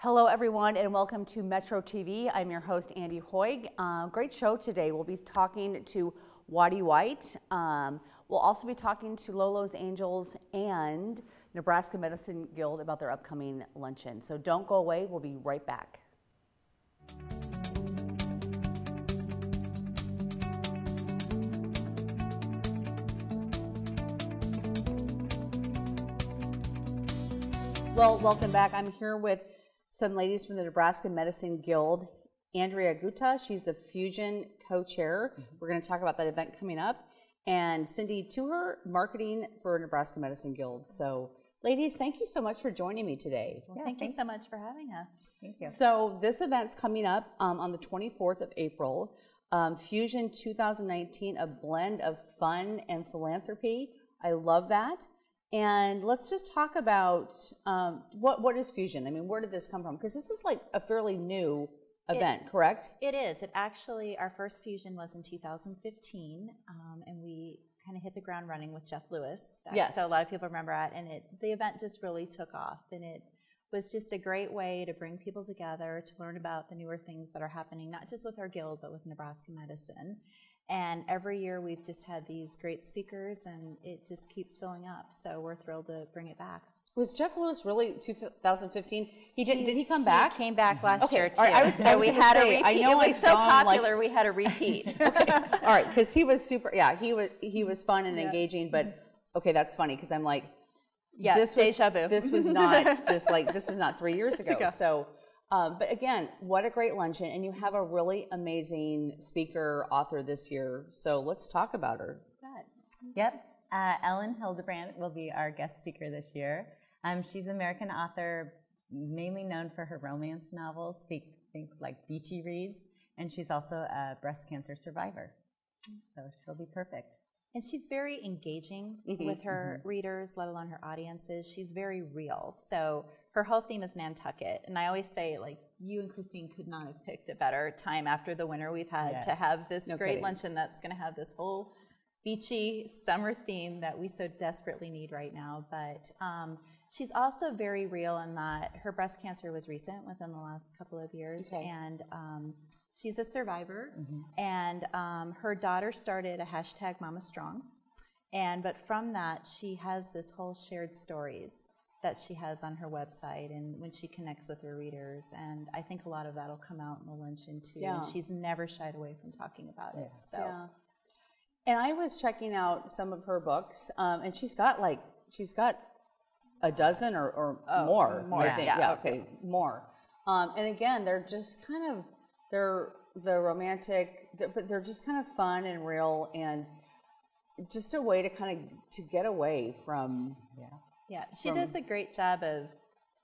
Hello everyone and welcome to Metro TV. I'm your host Andy Hoig. Great show today. We'll be talking to Waddy White. We'll also be talking to Lolo's Angels and Nebraska Medicine Guild about their upcoming luncheon. So don't go away, we'll be right back. Well, welcome back. I'm here with some ladies from the Nebraska Medicine Guild. Andrea Gutta, she's the Fusion co-chair. We're going to talk about that event coming up. And Cindy Tuher, marketing for Nebraska Medicine Guild. So, ladies, thank you so much for joining me today. Well, thank you so much for having us. Thank you. So this event's coming up on the 24th of April. Fusion 2019, a blend of fun and philanthropy. I love that. And let's just talk about what is Fusion? I mean, where did this come from? Because this is like a fairly new event, correct? It is. It actually, our first Fusion was in 2015, and we kind of hit the ground running with Jeff Lewis. Yes. So a lot of people remember that, and the event just really took off, and it was just a great way to bring people together to learn about the newer things that are happening, not just with our guild, but with Nebraska Medicine. And every year we've just had these great speakers, and it just keeps filling up. So we're thrilled to bring it back. Was Jeff Lewis really 2015? Did he come back? He came back last year too. All right, so we had a repeat. I know it was so popular. We had a repeat. Okay. All right, because he was super. Yeah, he was fun and engaging. But okay, that's funny because I'm like, yeah, this deja vu. This was not just like this was not 3 years ago. So. But again, what a great luncheon, and you have a really amazing speaker author this year. So let's talk about her. Yep, Ellen Hildebrand will be our guest speaker this year. She's an American author, mainly known for her romance novels, think like beachy reads, and she's also a breast cancer survivor. So she'll be perfect. And she's very engaging with her readers, let alone her audiences. She's very real. So her whole theme is Nantucket. And I always say, like, you and Christine could not have picked a better time after the winter we've had to have this great luncheon that's going to have this whole beachy summer theme that we so desperately need right now. But she's also very real in that her breast cancer was recent, within the last couple of years. And she's a survivor, and her daughter started a hashtag Mama Strong, but from that she has this whole shared stories that she has on her website, and when she connects with her readers, and I think a lot of that'll come out in the luncheon too. And she's never shied away from talking about it. So, and I was checking out some of her books, and she's got a dozen or more. I think. More. And again, they're just kind of. They're romantic, but they're just kind of fun and real, and just a way to kind of to get away from. She does a great job of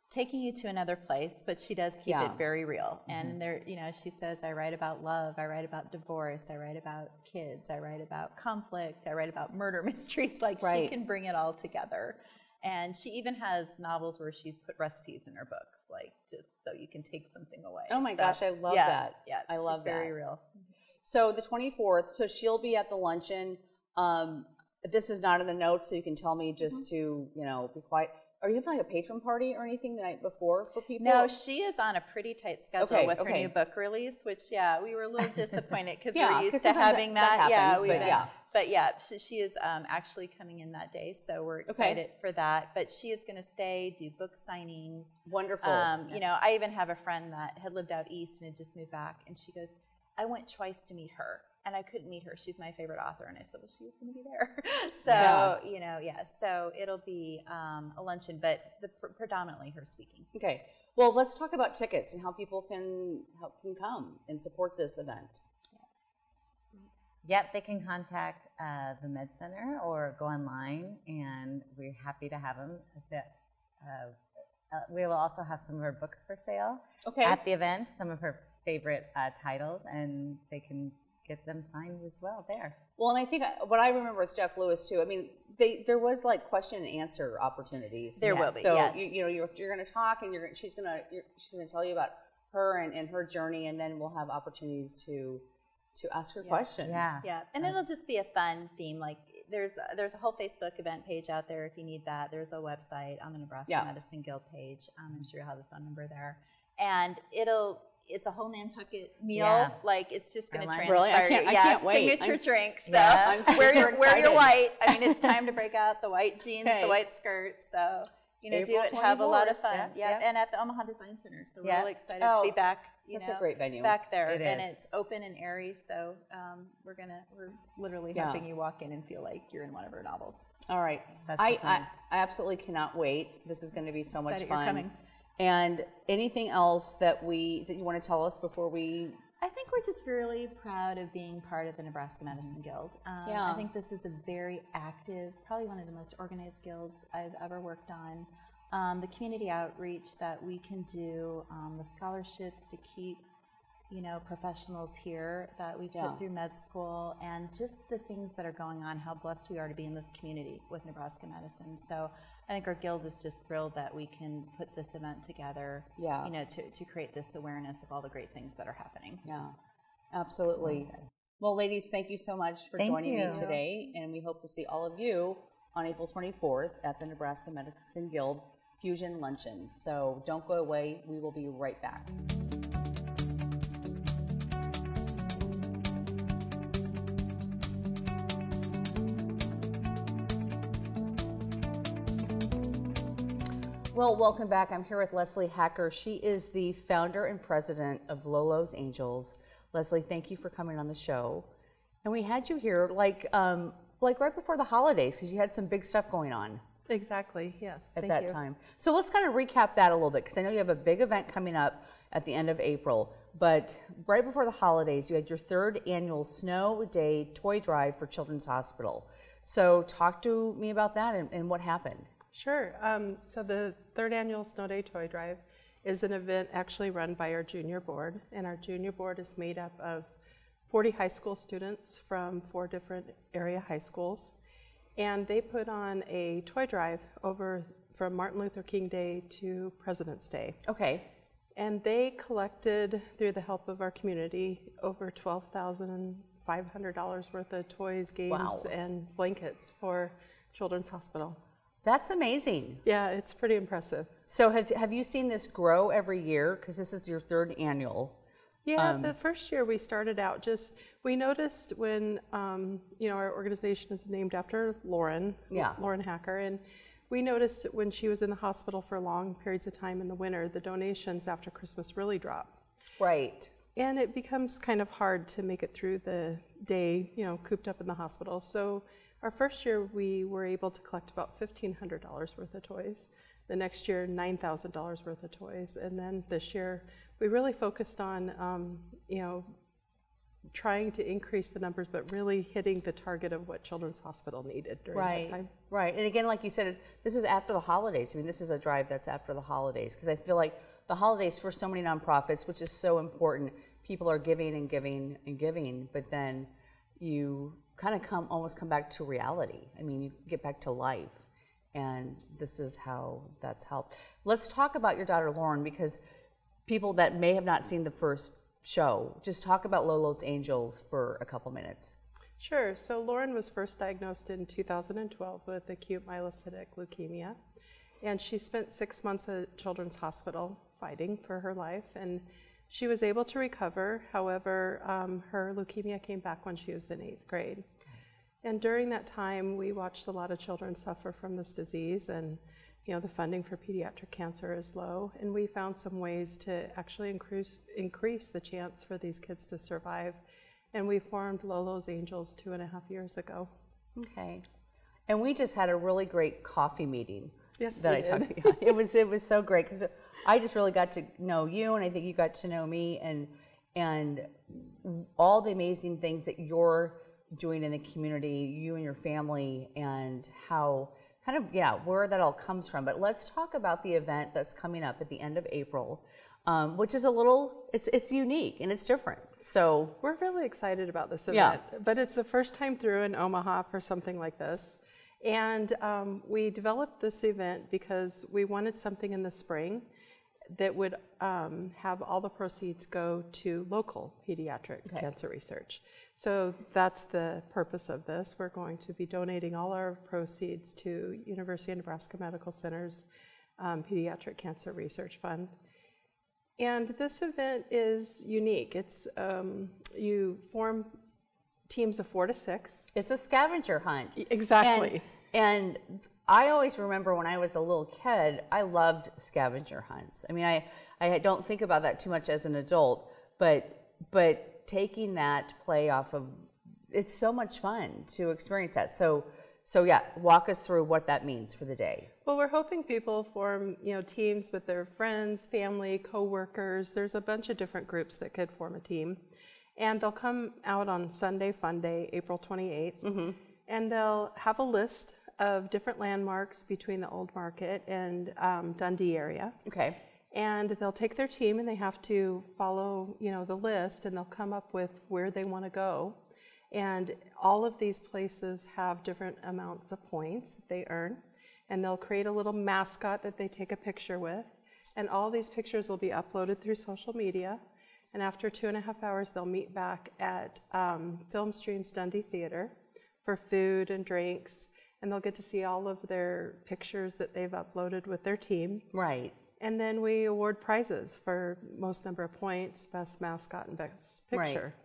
taking you to another place, but she does keep it very real. And there, she says, I write about love, I write about divorce, I write about kids, I write about conflict, I write about murder mysteries. Like she can bring it all together. And she even has novels where she's put recipes in her books, like just so you can take something away. Oh my gosh, I love that. Yeah, I love that. Very real. So the 24th, so she'll be at the luncheon. This is not in the notes, so you can tell me just to, be quiet. Are you having like a patron party or anything the night before for people? No, she is on a pretty tight schedule with her new book release, which, we were a little disappointed because we're used to having that. But she is actually coming in that day, so we're excited for that. But she is going to stay, do book signings. Wonderful. I even have a friend that had lived out east and had just moved back, and she goes, I went twice to meet her, and I couldn't meet her. She's my favorite author. And I said, well, she was going to be there. So, so it'll be a luncheon, but predominantly her speaking. Okay. Well, let's talk about tickets and how people can come and support this event. Yep, they can contact the Med Center or go online, and we're happy to have them. We will also have some of her books for sale at the event, some of her favorite titles, and they can get them signed as well there. Well, and I think what I remember with Jeff Lewis too, I mean, there was like question and answer opportunities. There will be. So you're going to talk, and she's going to tell you about her and her journey, and then we'll have opportunities to ask her questions. Yeah, and it'll just be a fun theme. Like there's a whole Facebook event page out there if you need that. There's a website on the Nebraska Medicine Guild page. I'm sure you'll have the phone number there. and it's a whole Nantucket meal. Yeah. Like it's just going to transpire. Really? I can't wait. Signature drink. So I'm super wear your excited. white. I mean, it's time to break out the white jeans, Okay. the white skirt. So do April it. Have a lot of 24th. fun. Yeah. And at the Omaha Design Center. So we're Yeah. really excited to be back. That's a great venue. Back there, It and is. it's open and airy. So we're literally hoping you walk in and feel like you're in one of our novels. All right. That's I the plan. absolutely cannot wait. This is going to be so much Excited fun. you're coming. And anything else that you want to tell us before we? I think we're just really proud of being part of the Nebraska Medicine Guild. I think this is a very active, probably one of the most organized guilds I've ever worked on. The community outreach that we can do, the scholarships to keep, professionals here that we put through med school, and just the things that are going on, how blessed we are to be in this community with Nebraska Medicine. So I think our guild is just thrilled that we can put this event together, to create this awareness of all the great things that are happening. Yeah, absolutely. Well, ladies, thank you so much for joining me today, and we hope to see all of you on April 24th at the Nebraska Medicine Guild Fusion Luncheon. So don't go away. We will be right back. Well, welcome back. I'm here with Leslie Hacker. She is the founder and president of Lolo's Angels. Leslie, thank you for coming on the show. And we had you here like right before the holidays because you had some big stuff going on. Exactly, yes. At that time. So let's kind of recap that a little bit because I know you have a big event coming up at the end of April. But right before the holidays, you had your 3rd annual Snow Day Toy Drive for Children's Hospital. So talk to me about that and what happened. Sure. So the 3rd annual Snow Day Toy Drive is an event actually run by our junior board. And our junior board is made up of 40 high school students from 4 different area high schools. And they put on a toy drive from Martin Luther King Day to President's Day. Okay. And they collected, through the help of our community, over $12,500 worth of toys, games, and blankets for Children's Hospital. That's amazing. Yeah, it's pretty impressive. So have you seen this grow every year? Because this is your 3rd annual. Yeah, the first year we started out we noticed when, our organization is named after Lauren Hacker, and we noticed when she was in the hospital for long periods of time in the winter, the donations after Christmas really drop. Right. And it becomes kind of hard to make it through the day, cooped up in the hospital. So our first year we were able to collect about $1,500 worth of toys. The next year, $9,000 worth of toys. And then this year, we really focused on, trying to increase the numbers, but really hitting the target of what Children's Hospital needed during that time. Right. And again, like you said, this is after the holidays. I mean, this is a drive that's after the holidays because I feel like the holidays for so many nonprofits, which is so important, people are giving and giving and giving, but then you kind of almost come back to reality. I mean, you get back to life. And this is how that's helped. Let's talk about your daughter, Lauren, because people that may have not seen the first show, just talk about Lolo's Angels for a couple minutes. Sure. So Lauren was first diagnosed in 2012 with acute myelocytic leukemia. And she spent 6 months at Children's Hospital fighting for her life. And she was able to recover. However, her leukemia came back when she was in 8th grade. And during that time, we watched a lot of children suffer from this disease, and the funding for pediatric cancer is low, and we found some ways to actually increase the chance for these kids to survive. And we formed Lolo's Angels 2.5 years ago. Okay. And we just had a really great coffee meeting. Yes, that I talked to you. It was so great because I just really got to know you, and I think you got to know me, and all the amazing things that you're doing in the community, you and your family, and how where that all comes from. But let's talk about the event that's coming up at the end of April, which is it's unique and it's different. So we're really excited about this event, but it's the first time through in Omaha for something like this. And we developed this event because we wanted something in the spring that would have all the proceeds go to local pediatric cancer research. So that's the purpose of this. We're going to be donating all our proceeds to University of Nebraska Medical Center's Pediatric Cancer Research Fund. And this event is unique. It's you form teams of 4 to 6. It's a scavenger hunt. Exactly. And I always remember when I was a little kid, I loved scavenger hunts. I mean, I don't think about that too much as an adult, but taking that play off of, it's so much fun to experience that. So yeah, walk us through what that means for the day. Well, we're hoping people form, teams with their friends, family, coworkers. There's a bunch of different groups that could form a team. And they'll come out on Sunday Fun Day, April 28th, and they'll have a list of different landmarks between the Old Market and Dundee area. Okay. And they'll take their team and they have to follow, the list, and they'll come up with where they want to go. And all of these places have different amounts of points that they earn. And they'll create a little mascot that they take a picture with. And all these pictures will be uploaded through social media. And after 2.5 hours, they'll meet back at Film Stream's Dundee Theater for food and drinks. And they'll get to see all of their pictures that they've uploaded with their team. Right. And then we award prizes for most number of points, best mascot, and best picture. Right.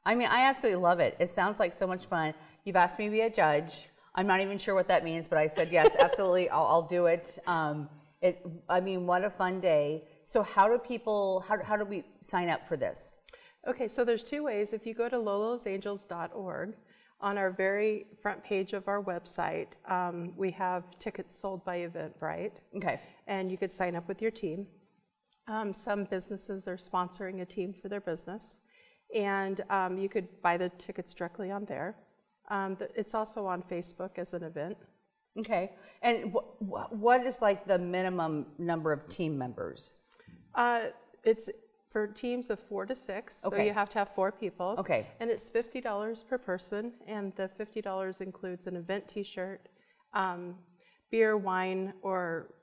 I mean, I absolutely love it. It sounds like so much fun. You've asked me to be a judge. I'm not even sure what that means, but I said, yes, absolutely, I'll do it. I mean, what a fun day. So how do we sign up for this? Okay, so there's 2 ways. If you go to lolosangels.org, on our very front page of our website, we have tickets sold by Eventbrite. Okay. And you could sign up with your team. Some businesses are sponsoring a team for their business. And you could buy the tickets directly on there. It's also on Facebook as an event. Okay. And what is like the minimum number of team members? It's for teams of 4 to 6. Okay. So you have to have 4 people. Okay. And it's $50 per person. And the $50 includes an event t-shirt, beer, wine, or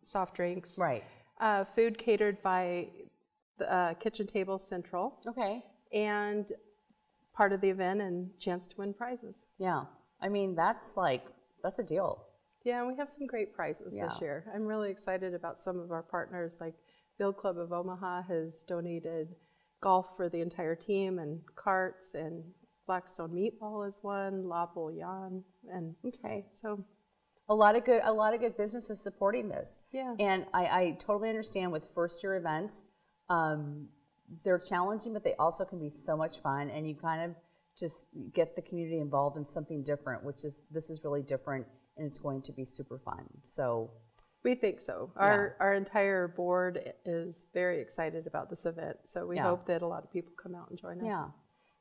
soft drinks. Right. Food catered by the Kitchen Table Central. Okay. And part of the event and chance to win prizes. Yeah. I mean, that's a deal. Yeah, and we have some great prizes this year. I'm really excited about some of our partners, like Build Club of Omaha has donated golf for the entire team and carts, and Blackstone Meatball is one, La Bouillon, and so a lot of good businesses supporting this. Yeah. And I totally understand with first year events, they're challenging, but they also can be so much fun, and you kind of just get the community involved in something different, this is really different, and it's going to be super fun. So we think so. Our entire board is very excited about this event, so we hope that a lot of people come out and join us. Yeah.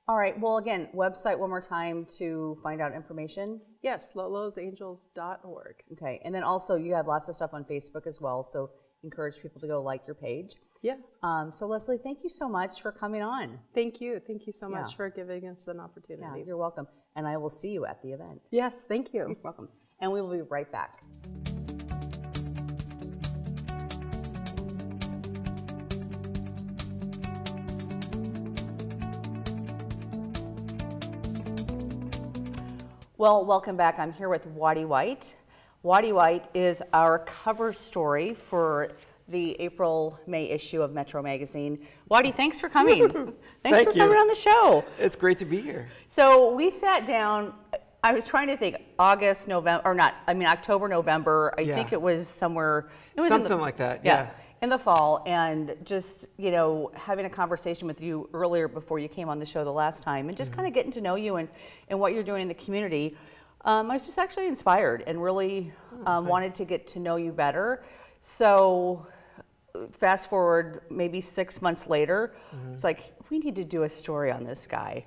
All right. Well, again, website one more time to find out information. Yes, lolosangels.org. Okay. And then also you have lots of stuff on Facebook as well, so encourage people to go like your page. Yes. So Leslie, thank you so much for coming on. Thank you. Thank you so much for giving us an opportunity. Yeah, you're welcome. And I will see you at the event. Yes, thank you. You're welcome. And we will be right back. Well, welcome back. I'm here with Waddy White. Waddy White is our cover story for the April-May issue of Metro Magazine. Waddy, thanks for coming. Thanks for coming on the show. It's great to be here. So we sat down, I was trying to think, October, November. I think it was somewhere. It was something like that, yeah. In the fall, and just, having a conversation with you earlier before you came on the show the last time, and just kind of getting to know you and what you're doing in the community. I was just actually inspired and really wanted to get to know you better. So fast forward maybe 6 months later, it's like, we need to do a story on this guy.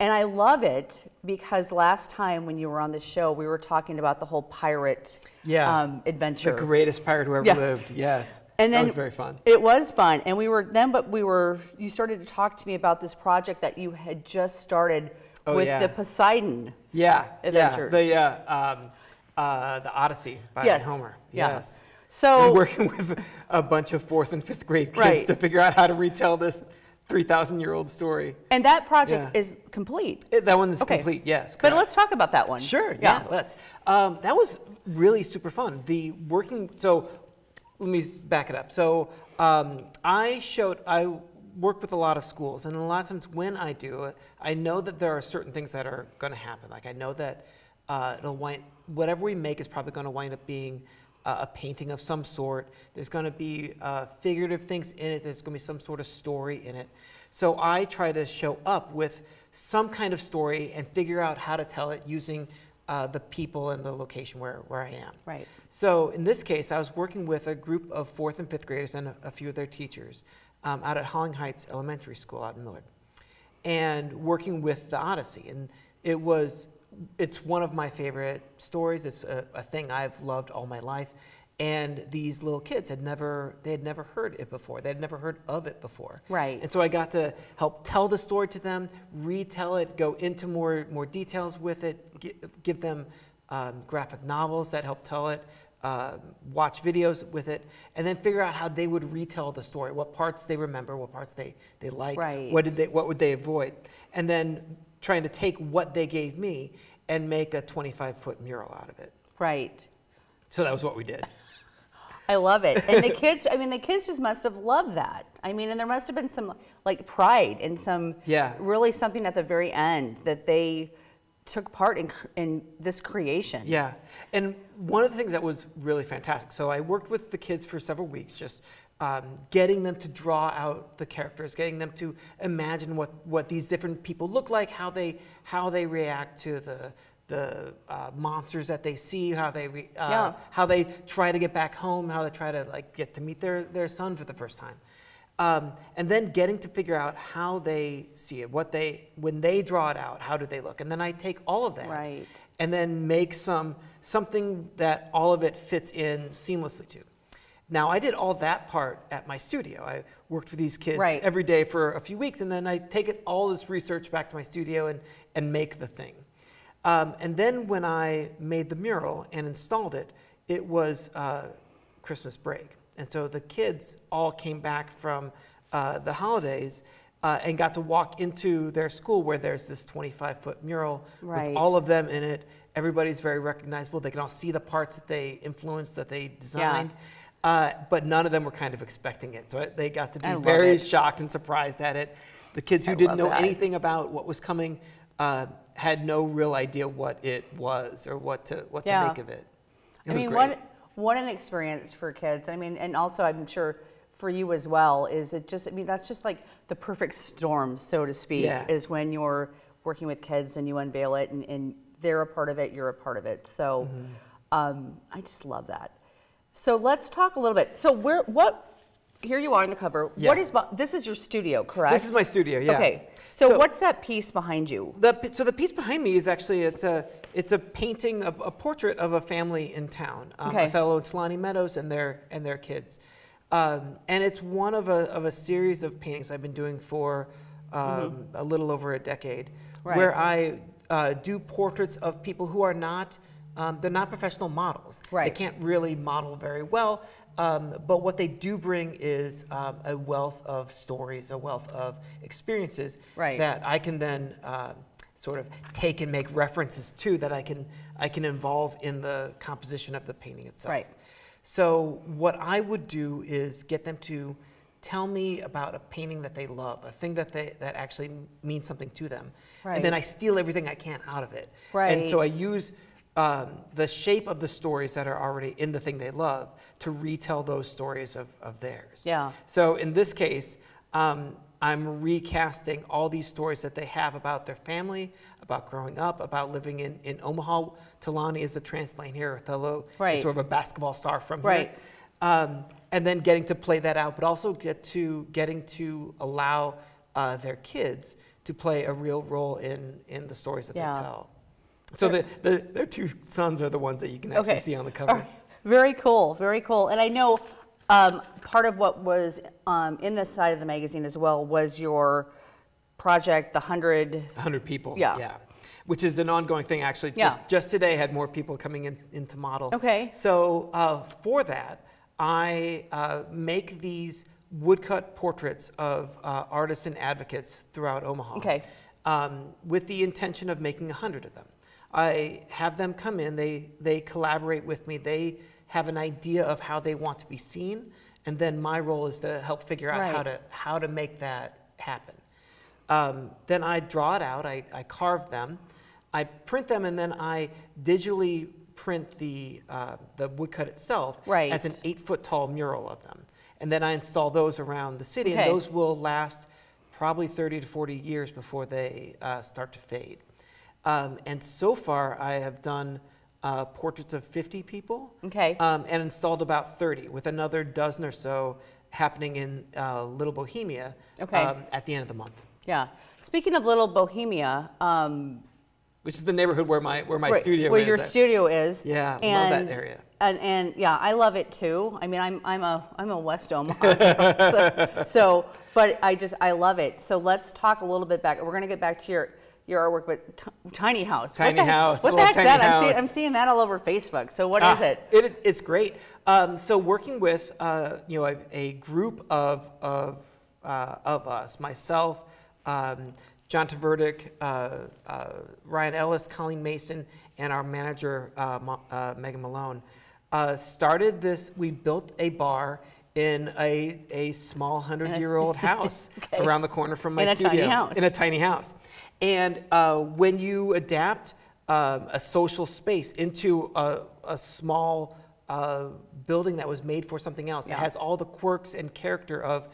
And I love it because last time when you were on the show, we were talking about the whole pirate adventure. The greatest pirate who ever lived, yes. And then that was very fun. It was fun. And you started to talk to me about this project that you had just started with the Poseidon adventure. The Odyssey by Homer. Yes. So we're working with a bunch of 4th and 5th grade kids to figure out how to retell this 3,000-year-old story. And that project is complete. That one's complete, yes. Correct. But let's talk about that one. Sure, yeah, let's. That was really super fun. So let me back it up. So I work with a lot of schools, and a lot of times when I do it, I know that there are certain things that are going to happen. Like I know that whatever we make is probably going to wind up being a painting of some sort. There's going to be figurative things in it. There's going to be some sort of story in it. So I try to show up with some kind of story and figure out how to tell it using the people and the location where I am. Right. So in this case, I was working with a group of 4th and 5th graders and a few of their teachers out at Holling Heights Elementary School out in Millard, and working with the Odyssey. And it's one of my favorite stories. It's a thing I've loved all my life. And these little kids had never heard it before. They had never heard of it before. Right. And so I got to help tell the story to them, retell it, go into more details with it, give them graphic novels that help tell it, watch videos with it, and then figure out how they would retell the story, what parts they remember, what parts they like, Right. what would they avoid, and then trying to take what they gave me and make a 25-foot mural out of it. Right. So that was what we did. I love it. And the kids, the kids just must have loved that. And there must have been some like pride and some, really something at the very end that they took part in this creation. Yeah. And one of the things that was really fantastic, so I worked with the kids for several weeks, just getting them to draw out the characters, getting them to imagine what these different people look like, how they react to the monsters that they see, how they try to get back home, how they try to get to meet their son for the first time, and then getting to figure out how they see it, when they draw it out, how do they look, and then I take all of that, and then make something that all of it fits in seamlessly to. Now I did all that part at my studio. I worked with these kids every day for a few weeks, and then I take all this research back to my studio and make the thing. And then when I made the mural and installed it, it was Christmas break. And so the kids all came back from the holidays and got to walk into their school where there's this 25-foot mural with all of them in it. Everybody's very recognizable. They can all see the parts that they influenced, that they designed. But none of them were kind of expecting it. So they got to be very shocked and surprised at it. The kids who didn't know anything about what was coming had no real idea what it was or what to make of it. It was great. What an experience for kids. And also I'm sure for you as well, is it just, that's just like the perfect storm, so to speak, is when you're working with kids and you unveil it and they're a part of it, you're a part of it. So I just love that. So let's talk a little bit. So here you are on the cover. This is your studio, correct? This is my studio, yeah. Okay. So what's that piece behind you? So the piece behind me is actually, it's a painting, a portrait of a family in town, Othello and Talani Meadows and their kids. And it's one of a series of paintings I've been doing for a little over a decade, where I do portraits of people who are not, they're not professional models. They can't really model very well, but what they do bring is a wealth of stories, a wealth of experiences that I can then sort of take and make references to, that I can involve in the composition of the painting itself. So what I would do is get them to tell me about a painting that they love, a thing that actually means something to them, and then I steal everything I can out of it. And so I use the shape of the stories that are already in the thing they love to retell those stories of theirs. So in this case, I'm recasting all these stories that they have about their family, about growing up, about living in Omaha. Talani is a transplant here. Othello is sort of a basketball star from here. And then getting to play that out, but also getting to allow their kids to play a real role in the stories that they tell. So their two sons are the ones that you can actually see on the cover. Very cool, very cool. And I know part of what was in this side of the magazine as well was your project, the 100 people. Yeah. Which is an ongoing thing, actually. Just today had more people coming in to model. So for that, I make these woodcut portraits of artists and advocates throughout Omaha. With the intention of making 100 of them. I have them come in, they collaborate with me, they have an idea of how they want to be seen, and then my role is to help figure out how to make that happen. Then I draw it out, I carve them, I print them, and then I digitally print the woodcut itself as an 8-foot tall mural of them. And then I install those around the city, and those will last probably 30 to 40 years before they start to fade. And so far, I have done portraits of 50 people and installed about 30, with another dozen or so happening in Little Bohemia at the end of the month. Yeah. Speaking of Little Bohemia, which is the neighborhood where my studio is. Where your studio is. Yeah, love that area. And yeah, I love it too. I mean, I'm a West Omaha, but I love it. So let's talk a little bit back. We're gonna get back to your artwork, but tiny house. Tiny house. What the heck's that? I'm seeing that all over Facebook. So what is it? It's great. So working with a group of us, myself, John Tverdick, Ryan Ellis, Colleen Mason, and our manager, Megan Malone, started this. We built a bar in a small 100-year-old house around the corner from my studio. In a tiny house. And when you adapt a social space into a small building that was made for something else, it has all the quirks and character of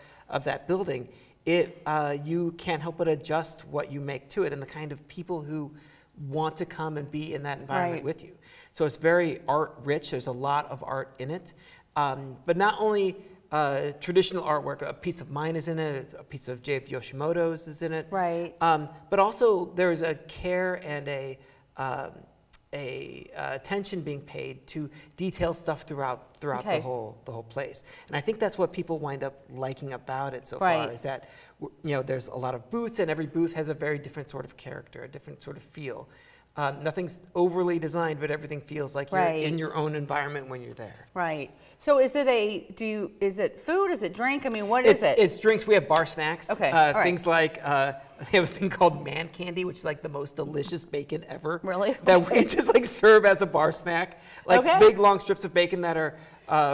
that building, you can't help but adjust what you make to it and the kind of people who want to come and be in that environment with you. So it's very art rich. There's a lot of art in it. But not only traditional artwork, a piece of mine is in it, a piece of J.F. Yoshimoto's is in it. Right. But also there's a care and a attention being paid to detail stuff throughout the whole place. And I think that's what people wind up liking about it so far, is that there's a lot of booths, and every booth has a very different sort of character, a different sort of feel. Nothing's overly designed, but everything feels like you're in your own environment when you're there. Right. So is it is it food? Is it drink? I mean, what is it? It's drinks. We have bar snacks. Okay. Things like we have a thing called man candy, which is like the most delicious bacon ever. Really? That we just like serve as a bar snack. Like big long strips of bacon that are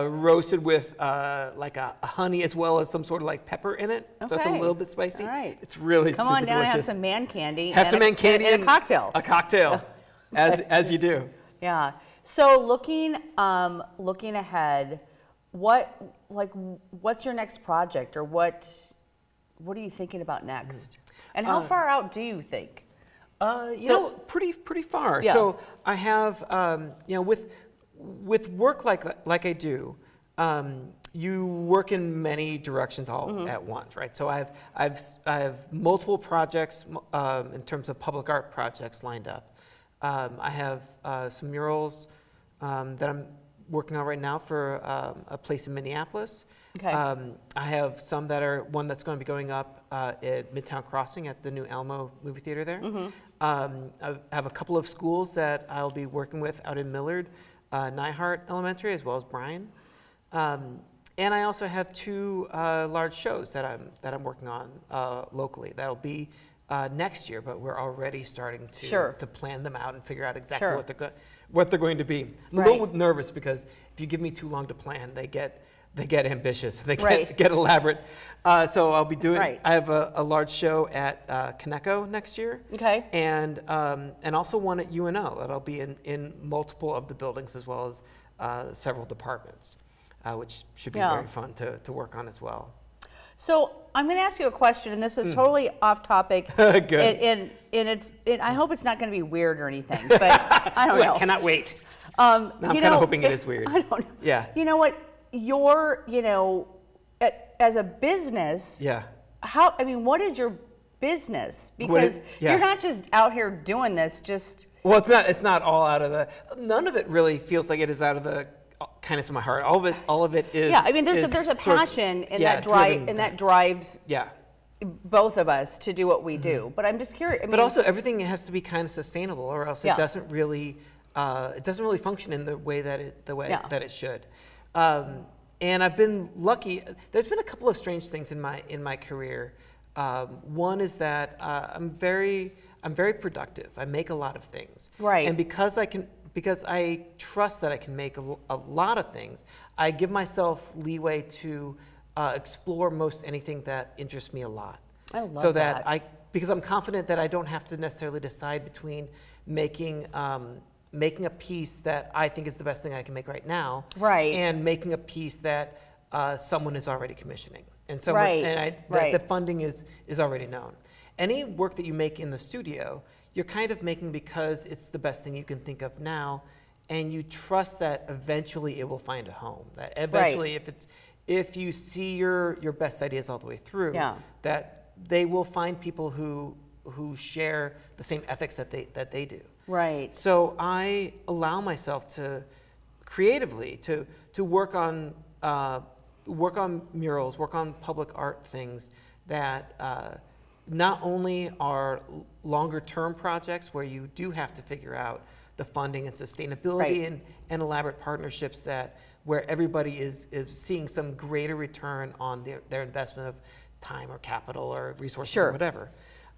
roasted with like a honey as well as some sort of like pepper in it. So it's a little bit spicy. All right. It's really super delicious. Come on down and have some man candy. Have some man candy and a cocktail. A cocktail, as you do. Yeah. So looking ahead, what's your next project, or what are you thinking about next? And how far out do you think? Pretty far. Yeah. So I have with work like I do, you work in many directions all at once, right? So I have multiple projects in terms of public art projects lined up. I have some murals that I'm working on right now for a place in Minneapolis. Okay. I have some one that's going to be going up at Midtown Crossing at the new Alamo movie theater there. I have a couple of schools that I'll be working with out in Millard, Nyhart Elementary, as well as Bryan. And I also have 2 large shows that I'm working on locally. That'll be next year, but we're already starting to plan them out and figure out exactly what they're going to be. I'm a little nervous because if you give me too long to plan, they get ambitious. They get elaborate. So I'll be doing. I have a large show at Kaneko next year. Okay. And also one at UNO that'll be in multiple of the buildings as well as several departments, which should be very fun to work on as well. So I'm going to ask you a question, and this is totally off topic. Good. And I hope it's not going to be weird or anything, but I don't know. I cannot wait. I'm kind of hoping it is weird. I don't know. Yeah. You know what? As a business. Yeah. What is your business? Because you're not just out here doing this. Well, it's not all out of none of it really feels like it is out of the kindness of my heart. All of it is. Yeah, I mean, there's a passion that drives both of us to do what we do. But I'm just curious. But also, everything has to be kind of sustainable, or else it doesn't really function in the way that it should. And I've been lucky. There's been a couple of strange things in my career. One is that I'm very productive. I make a lot of things. Right. And because because I trust that I can make a lot of things, I give myself leeway to explore most anything that interests me a lot. I love so that. Because I'm confident that I don't have to necessarily decide between making a piece that I think is the best thing I can make right now, right, and making a piece that someone is already commissioning, and so the funding is already known. Any work that you make in the studio, you're kind of making because it's the best thing you can think of now, and you trust that eventually it will find a home. That eventually, if you see your best ideas all the way through, that they will find people who share the same ethics that they do. Right. So I allow myself to creatively to work on murals, work on public art things that not only are longer term projects where you do have to figure out the funding and sustainability and elaborate partnerships where everybody is seeing some greater return on their investment of time or capital or resources or whatever,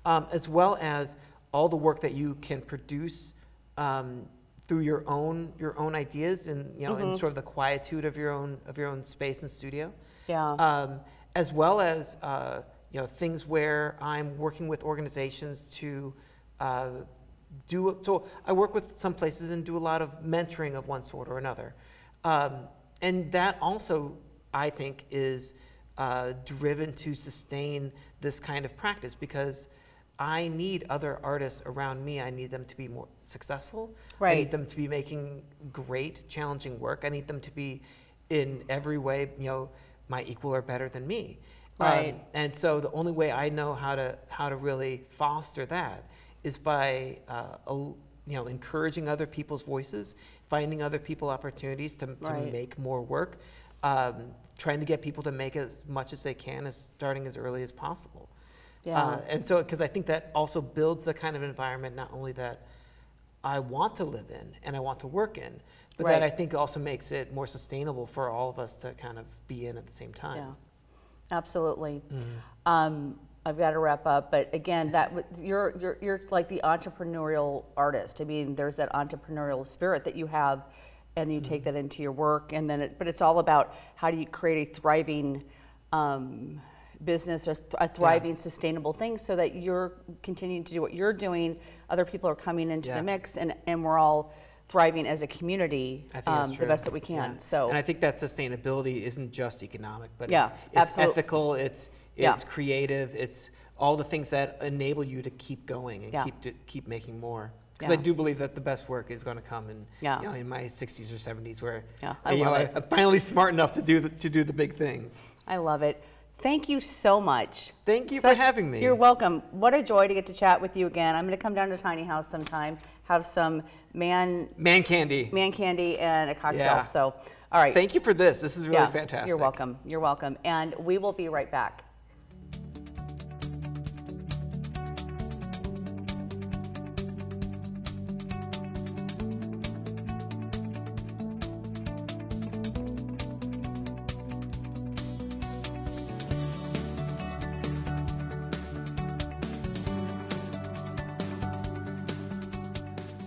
as well as all the work that you can produce through your own ideas and in sort of the quietude of your own space and studio. As well as things where I'm working with organizations to so I work with some places and do a lot of mentoring of one sort or another, and that also I think is driven to sustain this kind of practice, because I need other artists around me. I need them to be more successful. I need them to be making great, challenging work. I need them to be in every way, my equal or better than me. And so the only way I know how to really foster that is by encouraging other people's voices, finding other people opportunities to make more work, trying to get people to make as much as they can, starting as early as possible. And so, because I think that also builds the kind of environment not only that I want to live in and I want to work in, but that I think also makes it more sustainable for all of us to kind of be in at the same time. Yeah, absolutely. I've got to wrap up, but again, you're like the entrepreneurial artist. I mean, there's that entrepreneurial spirit that you have, and you take that into your work, and then but it's all about how do you create a thriving business, a thriving, sustainable thing, so that you're continuing to do what you're doing. Other people are coming into the mix, and we're all thriving as a community the best that we can. So, and I think that sustainability isn't just economic, but it's ethical, it's creative, it's all the things that enable you to keep going and keep making more. Because I do believe that the best work is going to come in in my 60s or 70s, where I'm finally smart enough to do the big things. I love it. Thank you so much. Thank you for having me. You're welcome. What a joy to get to chat with you again. I'm going to come down to Tiny House sometime, have some man candy and a cocktail. Yeah. So, all right. Thank you for this. This is really fantastic. You're welcome. You're welcome. And we will be right back.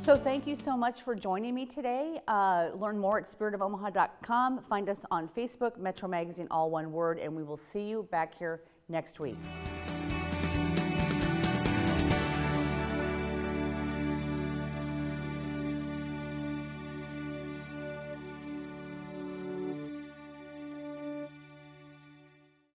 So thank you so much for joining me today. Learn more at spiritofOmaha.com. Find us on Facebook, Metro Magazine, all one word, and we will see you back here next week.